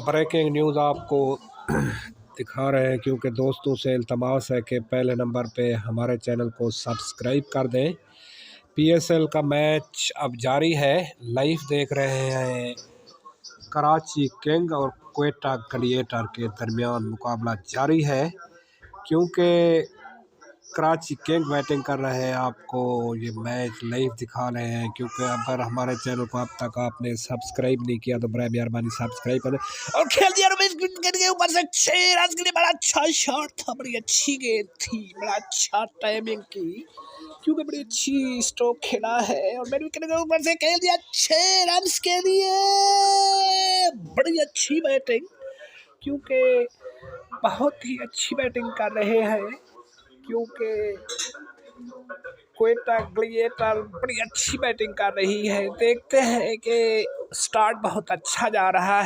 Breaking news आपको दिखा रहे हैं, क्योंकि दोस्तों से इल्तमास है कि पहले नंबर पे हमारे चैनल को सब्सक्राइब कर दें। पीएसएल का मैच अब जारी है, लाइव देख रहे हैं। कराची किंग और क्वेटा ग्लेडिएटर के दरमियान मुकाबला जारी है, क्योंकि कराची किंग बैटिंग कर रहे हैं। आपको ये मैच लाइव दिखा रहे हैं, क्योंकि अगर हमारे चैनल को अब तक आपने सब्सक्राइब नहीं किया तो बराए मेहरबानी सब्सक्राइब करें। और खेल दिया रमेश के ऊपर से 6 रन के लिए, बड़ा अच्छा शॉट था, बड़ी अच्छी गेंद थी, बड़ा अच्छा टाइमिंग की, क्योंकि बड़ी अच्छी स्ट्रोक खेला है। और मैंने के ऊपर से खेल दिया 6 रन के लिए, बड़ी अच्छी बैटिंग, क्योंकि बहुत ही अच्छी बैटिंग कर रहे हैं, क्योंकि क्वेटा ग्लेडिएटर बड़ी अच्छी बैटिंग कर रही है। देखते हैं कि स्टार्ट बहुत अच्छा जा रहा है।